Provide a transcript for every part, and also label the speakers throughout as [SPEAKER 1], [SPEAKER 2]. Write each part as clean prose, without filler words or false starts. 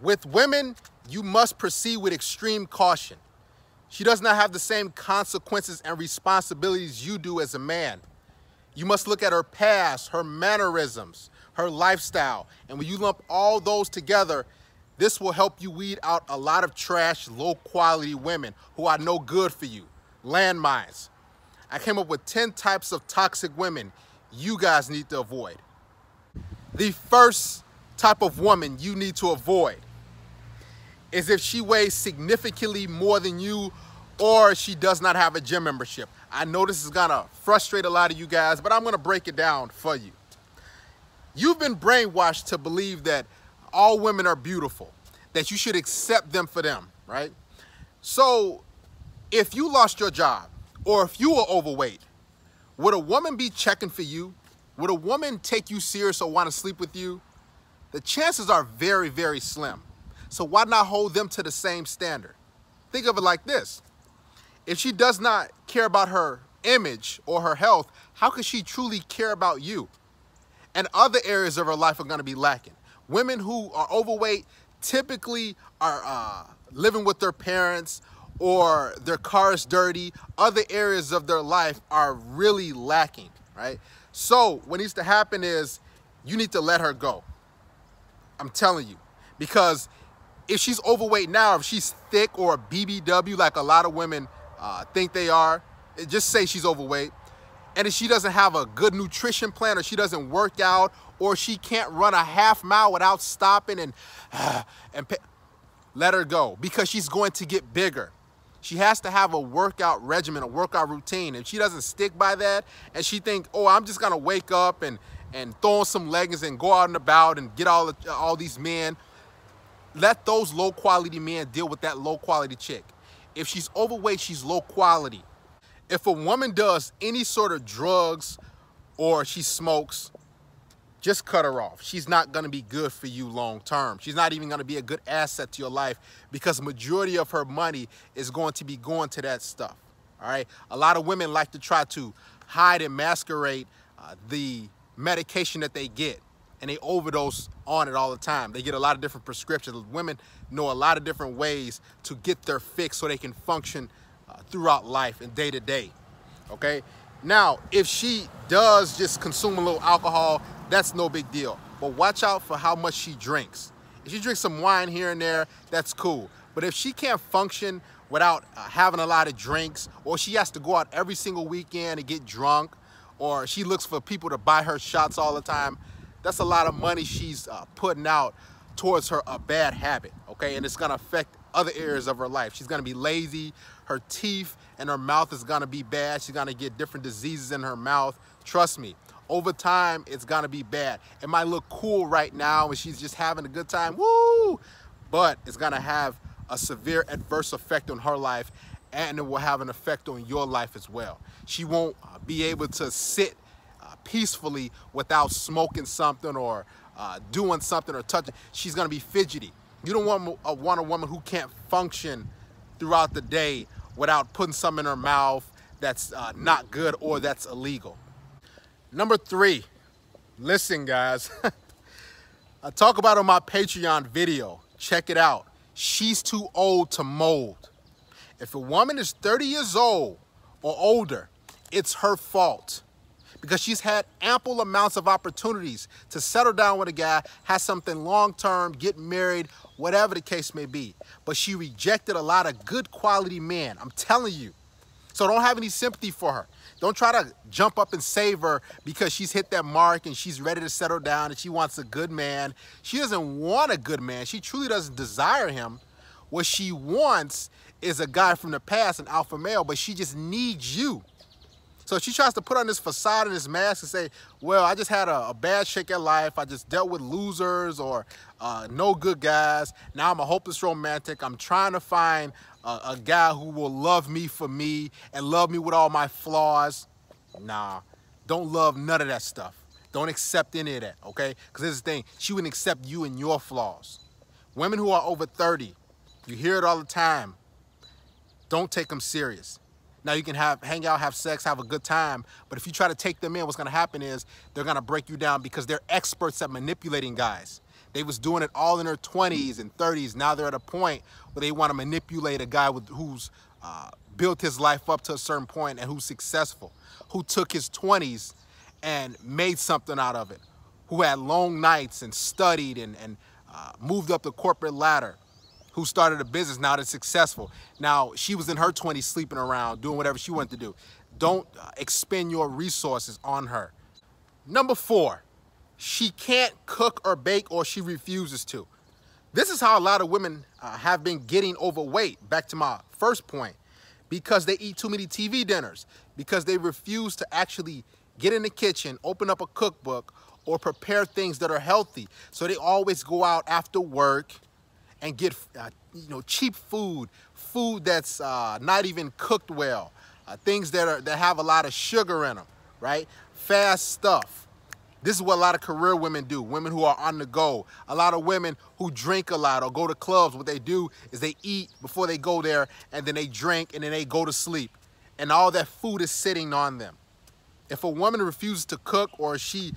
[SPEAKER 1] With women, you must proceed with extreme caution. She does not have the same consequences and responsibilities you do as a man. You must look at her past, her mannerisms, her lifestyle. And when you lump all those together, this will help you weed out a lot of trash, low-quality women who are no good for you. Landmines. I came up with 10 types of toxic women you guys need to avoid. The first type of woman you need to avoid is if she weighs significantly more than you or she does not have a gym membership. I know this is gonna frustrate a lot of you guys, but I'm gonna break it down for you. You've been brainwashed to believe that all women are beautiful, that you should accept them for them, right? So if you lost your job or if you were overweight, would a woman be checking for you? Would a woman take you serious or want to sleep with you? The chances are very, very slim. So why not hold them to the same standard? Think of it like this. If she does not care about her image or her health, how could she truly care about you? And other areas of her life are going to be lacking. Women who are overweight typically are living with their parents, or their car is dirty. Other areas of their life are really lacking, right? So what needs to happen is you need to let her go. I'm telling you, because if she's overweight now, if she's thick or a BBW like a lot of women think they are, just say she's overweight. And if she doesn't have a good nutrition plan, or she doesn't work out, or she can't run a half mile without stopping and let her go, because she's going to get bigger. She has to have a workout regimen, a workout routine. If she doesn't stick by that and she think, oh, I'm just gonna wake up and throw on some leggings and go out and about and get all these men, let those low quality men deal with that low quality chick. If she's overweight, she's low quality. If a woman does any sort of drugs or she smokes, just cut her off. She's not gonna be good for you long term. She's not even gonna be a good asset to your life, because majority of her money is going to be going to that stuff, all right? A lot of women like to try to hide and masquerade the medication that they get, and they overdose on it all the time. They get a lot of different prescriptions. Women know a lot of different ways to get their fix so they can function throughout life and day to day, okay? Now, if she does just consume a little alcohol, that's no big deal. But watch out for how much she drinks. If she drinks some wine here and there, that's cool. But if she can't function without having a lot of drinks, or she has to go out every single weekend and get drunk, or she looks for people to buy her shots all the time, that's a lot of money she's putting out towards a bad habit, okay? And it's gonna affect other areas of her life. She's gonna be lazy, her teeth and her mouth is gonna be bad. She's gonna get different diseases in her mouth. Trust me, over time, it's gonna be bad. It might look cool right now and she's just having a good time, woo! But it's gonna have a severe adverse effect on her life, and it will have an effect on your life as well. She won't be able to sit peacefully without smoking something or doing something or touching. She's gonna be fidgety. You don't want a woman who can't function throughout the day without putting something in her mouth that's not good or that's illegal. Number 3, listen guys, I talk about it on my Patreon video. Check it out. She's too old to mold. If a woman is 30 years old or older, it's her fault, because she's had ample amounts of opportunities to settle down with a guy, have something long-term, get married, whatever the case may be. But she rejected a lot of good quality men, I'm telling you. So don't have any sympathy for her. Don't try to jump up and save her because she's hit that mark and she's ready to settle down and she wants a good man. She doesn't want a good man. She truly doesn't desire him. What she wants is a guy from the past, an alpha male, but she just needs you. So she tries to put on this facade and this mask and say, well, I just had a bad shake at life. I just dealt with losers or no good guys. Now I'm a hopeless romantic. I'm trying to find a guy who will love me for me and love me with all my flaws. Nah, don't love none of that stuff. Don't accept any of that, okay? Because here's the thing, she wouldn't accept you and your flaws. Women who are over 30, you hear it all the time. Don't take them serious. Now you can hang out, have sex, have a good time, but if you try to take them in, what's gonna happen is they're gonna break you down because they're experts at manipulating guys. They was doing it all in their 20s and 30s. Now they're at a point where they want to manipulate a guy who's built his life up to a certain point and who's successful, who took his 20s and made something out of it, who had long nights and studied and moved up the corporate ladder, who started a business now that's successful. Now, she was in her 20s sleeping around, doing whatever she wanted to do. Don't expend your resources on her. Number 4, she can't cook or bake, or she refuses to. This is how a lot of women have been getting overweight, back to my first point, because they eat too many TV dinners, because they refuse to actually get in the kitchen, open up a cookbook, or prepare things that are healthy. So they always go out after work and get cheap food that's not even cooked well, things that have a lot of sugar in them, right? Fast stuff. This is what a lot of career women do, women who are on the go. A lot of women who drink a lot or go to clubs, what they do is they eat before they go there, and then they drink, and then they go to sleep. And all that food is sitting on them. If a woman refuses to cook, or she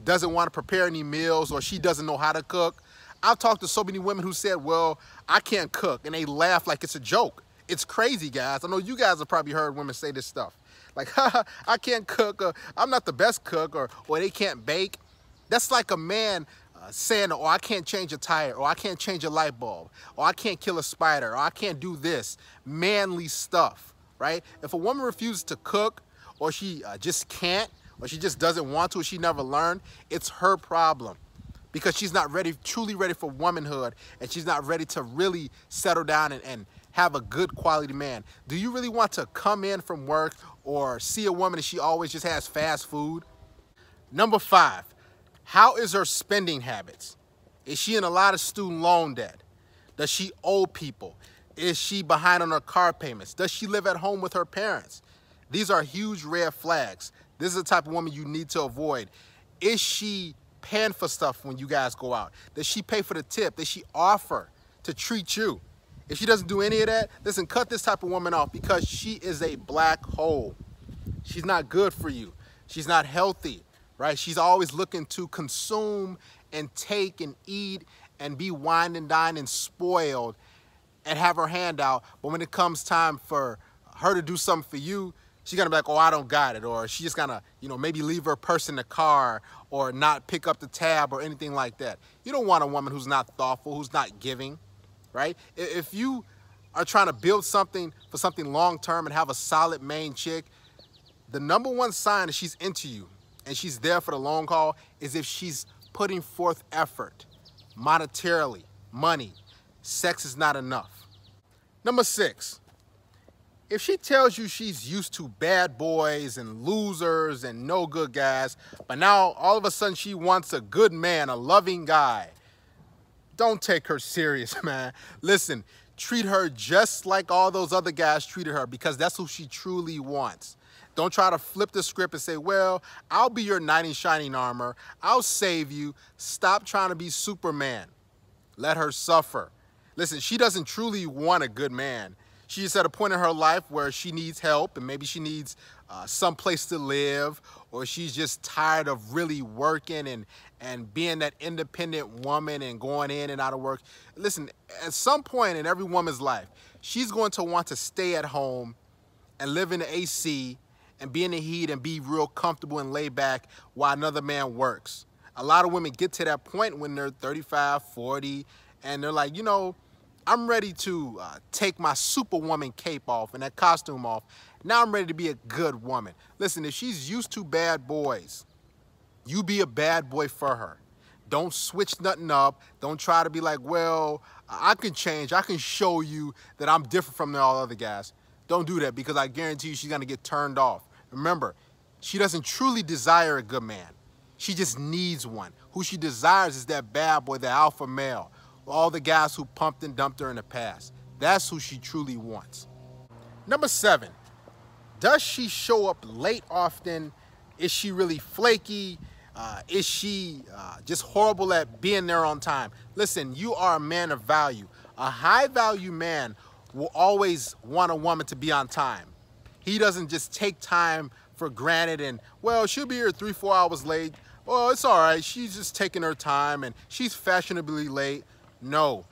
[SPEAKER 1] doesn't want to prepare any meals, or she doesn't know how to cook, I've talked to so many women who said, well, I can't cook, and they laugh like it's a joke. It's crazy, guys. I know you guys have probably heard women say this stuff. Like, I can't cook, or I'm not the best cook, or they can't bake. That's like a man saying, oh, I can't change a tire, or I can't change a light bulb, or I can't kill a spider, or I can't do this. Manly stuff, right? If a woman refuses to cook, or she just can't, or she just doesn't want to, or she never learned, it's her problem. Because she's not ready, truly ready for womanhood, and she's not ready to really settle down and have a good quality man. Do you really want to come in from work or see a woman and she always just has fast food? Number 5, how is her spending habits? Is she in a lot of student loan debt? Does she owe people? Is she behind on her car payments? Does she live at home with her parents? These are huge red flags. This is the type of woman you need to avoid. Is she paying for stuff when you guys go out? Does she pay for the tip? Does she offer to treat you? If she doesn't do any of that, listen, cut this type of woman off, because she is a black hole. She's not good for you. She's not healthy, right? She's always looking to consume and take and eat and be wined and dined and spoiled and have her hand out. But when it comes time for her to do something for you, she's gonna be like, oh, I don't got it. Or she's just gonna, maybe leave her purse in the car, or not pick up the tab or anything like that. You don't want a woman who's not thoughtful, who's not giving, right? If you are trying to build something for something long-term and have a solid main chick, the number one sign that she's into you and she's there for the long haul is if she's putting forth effort, monetarily, money. Sex is not enough. Number 6, if she tells you she's used to bad boys and losers and no good guys, but now all of a sudden she wants a good man, a loving guy, don't take her serious, man. Listen, treat her just like all those other guys treated her, because that's who she truly wants. Don't try to flip the script and say, well, I'll be your knight in shining armor. I'll save you. Stop trying to be Superman. Let her suffer. Listen, she doesn't truly want a good man. She's at a point in her life where she needs help, and maybe she needs some place to live, or she's just tired of really working and being that independent woman and going in and out of work. Listen, at some point in every woman's life, she's going to want to stay at home and live in the AC and be in the heat and be real comfortable and laid back while another man works. A lot of women get to that point when they're 35, 40, and they're like, I'm ready to take my superwoman cape off and that costume off. Now I'm ready to be a good woman. Listen, if she's used to bad boys, you be a bad boy for her. Don't switch nothing up. Don't try to be like, well, I can change. I can show you that I'm different from all other guys. Don't do that, because I guarantee you she's going to get turned off. Remember, she doesn't truly desire a good man. She just needs one. Who she desires is that bad boy, the alpha male. All the guys who pumped and dumped her in the past. That's who she truly wants. Number 7, does she show up late often? Is she really flaky? Is she just horrible at being there on time? Listen, you are a man of value. A high value man will always want a woman to be on time. He doesn't just take time for granted and, well, she'll be here 3-4 hours late, oh, it's all right, she's just taking her time and she's fashionably late. No,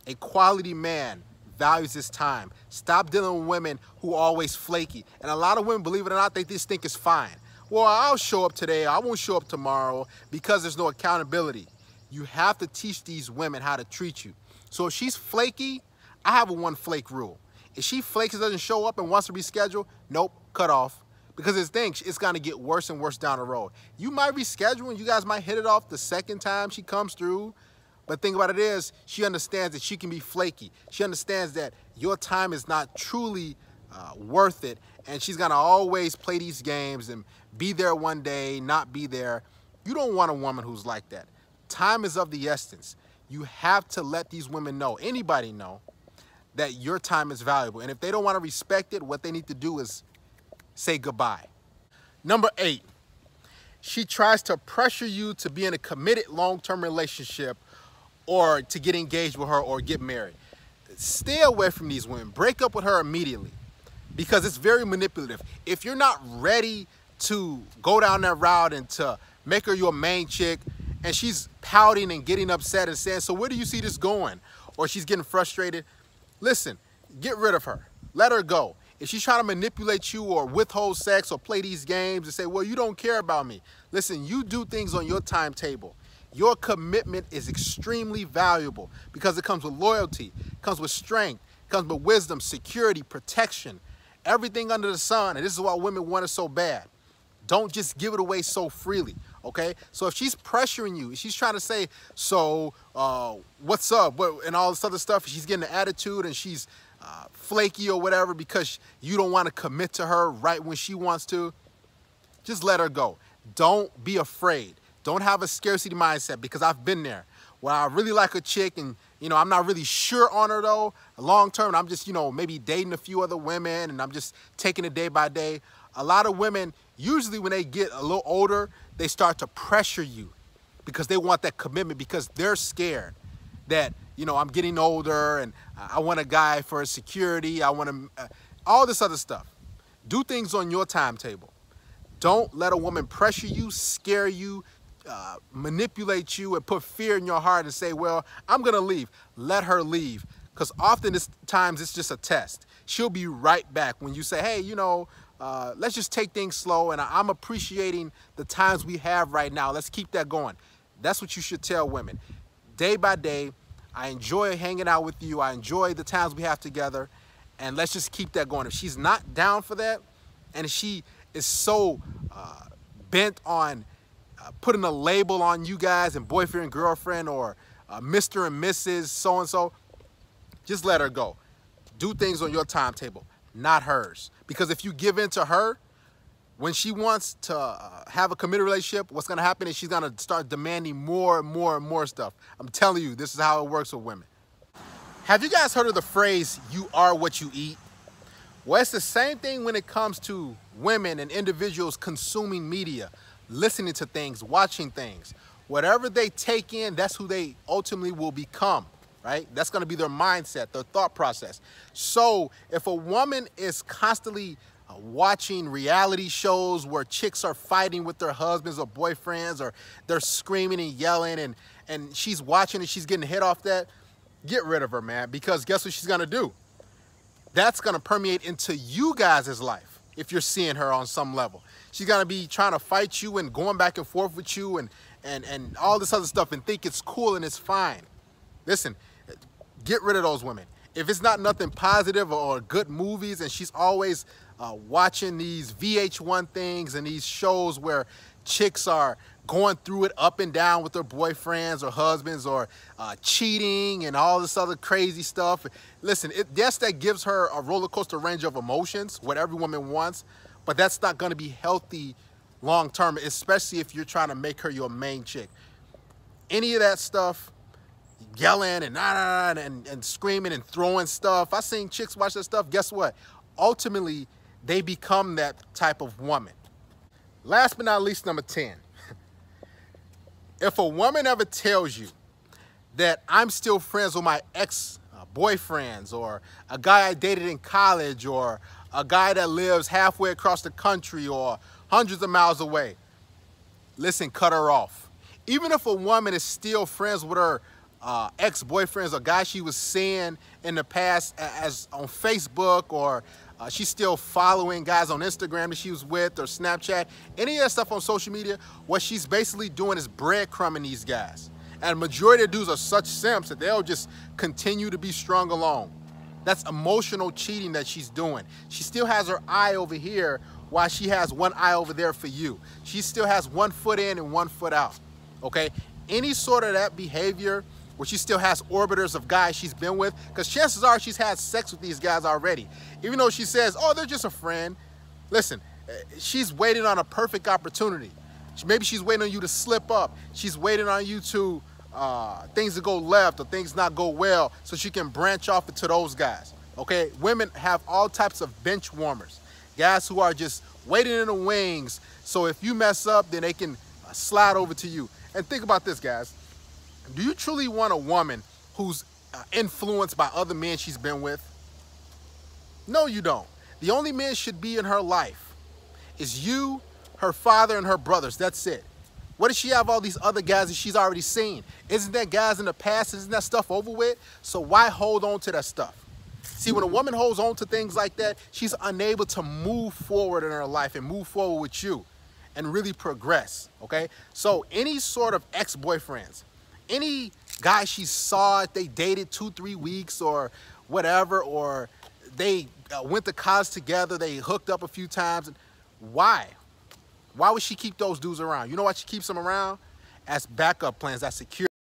[SPEAKER 1] a quality man values his time. Stop dealing with women who are always flaky. And a lot of women, believe it or not, they just think it's fine. Well, I'll show up today, I won't show up tomorrow, because there's no accountability. You have to teach these women how to treat you. So if she's flaky, I have a one flake rule. If she flakes and doesn't show up and wants to reschedule, nope, cut off. Because it's gonna get worse and worse down the road. You might reschedule and you guys might hit it off the second time she comes through. But the thing about it is, she understands that she can be flaky. She understands that your time is not truly worth it. And she's gonna always play these games and be there one day, not be there. You don't want a woman who's like that. Time is of the essence. You have to let these women know, anybody know, that your time is valuable. And if they don't want to respect it, what they need to do is say goodbye. Number 8, she tries to pressure you to be in a committed long-term relationship or to get engaged with her or get married. Stay away from these women. Break up with her immediately, because it's very manipulative. If you're not ready to go down that route and to make her your main chick, and she's pouting and getting upset and saying, so where do you see this going? Or she's getting frustrated, listen, get rid of her. Let her go. If she's trying to manipulate you or withhold sex or play these games and say, well, you don't care about me. Listen, you do things on your timetable. Your commitment is extremely valuable because it comes with loyalty, it comes with strength, it comes with wisdom, security, protection, everything under the sun. And this is why women want it so bad. Don't just give it away so freely, okay? So if she's pressuring you, if she's trying to say, so what's up, and all this other stuff, she's getting an attitude and she's flaky or whatever because you don't want to commit to her right when she wants to, just let her go. Don't be afraid. Don't have a scarcity mindset, because I've been there. Well, I really like a chick and, I'm not really sure on her though, long term. I'm just, maybe dating a few other women and I'm just taking it day by day. A lot of women, usually when they get a little older, they start to pressure you because they want that commitment, because they're scared that, I'm getting older and I want a guy for security. I want all this other stuff. Do things on your timetable. Don't let a woman pressure you, scare you, manipulate you and put fear in your heart and say, well, I'm gonna leave. Let her leave, because often times it's just a test. She'll be right back when you say, hey, let's just take things slow and I'm appreciating the times we have right now. Let's keep that going. That's what you should tell women. Day by day, I enjoy hanging out with you. I enjoy the times we have together, and let's just keep that going. If she's not down for that, and if she is so bent on putting a label on you guys and boyfriend, girlfriend, or Mr. and Mrs. so-and-so, just let her go. Do things on your timetable, not hers. Because if you give in to her, when she wants to have a committed relationship, what's going to happen is she's going to start demanding more and more and more stuff. I'm telling you, this is how it works with women. Have you guys heard of the phrase, you are what you eat? Well, it's the same thing when it comes to women and individuals consuming media, listening to things, watching things. Whatever they take in, that's who they ultimately will become, right? That's going to be their mindset, their thought process. So if a woman is constantly watching reality shows where chicks are fighting with their husbands or boyfriends, or they're screaming and yelling, and she's watching and she's getting hit off that, get rid of her, man, because guess what she's going to do? That's going to permeate into you guys' life if you're seeing her on some level. She's going to be trying to fight you and going back and forth with you and all this other stuff and think it's cool and it's fine. Listen, get rid of those women. If it's not nothing positive or good movies and she's always watching these VH1 things and these shows where chicks are going through it up and down with their boyfriends or husbands, or cheating and all this other crazy stuff. Listen, yes, that gives her a roller coaster range of emotions, what every woman wants, but that's not going to be healthy long term, especially if you're trying to make her your main chick. Any of that stuff, yelling and screaming and throwing stuff. I seen chicks watch that stuff. Guess what? Ultimately, they become that type of woman. Last but not least, number 10. If a woman ever tells you that I'm still friends with my ex-boyfriends, or a guy I dated in college, or a guy that lives halfway across the country or hundreds of miles away, listen, cut her off. Even if a woman is still friends with her ex-boyfriends or guys she was seeing in the past as on Facebook, or she's still following guys on Instagram that she was with, or Snapchat, any of that stuff on social media, what she's basically doing is breadcrumbing these guys. And the majority of dudes are such simps that they'll just continue to be strung along. That's emotional cheating that she's doing. She still has her eye over here while she has one eye over there for you. She still has one foot in and one foot out, okay? Any sort of that behavior where she still has orbiters of guys she's been with, because chances are she's had sex with these guys already. Even though she says, oh, they're just a friend. Listen, she's waiting on a perfect opportunity. Maybe she's waiting on you to slip up. She's waiting on you to things to go left or things not go well so she can branch off into those guys, okay? Women have all types of bench warmers, guys who are just waiting in the wings, so if you mess up, then they can slide over to you. And think about this, guys. Do you truly want a woman who's influenced by other men she's been with? No, you don't. The only men should be in her life is you, her father, and her brothers. That's it. What does she have all these other guys that she's already seen? Isn't that guys in the past? Isn't that stuff over with? So why hold on to that stuff? See, when a woman holds on to things like that, she's unable to move forward in her life and move forward with you and really progress, okay? So any sort of ex-boyfriends, any guy she saw, they dated 2-3 weeks or whatever, or they went to college together, they hooked up a few times, why? Why would she keep those dudes around? You know why she keeps them around? As backup plans, as security.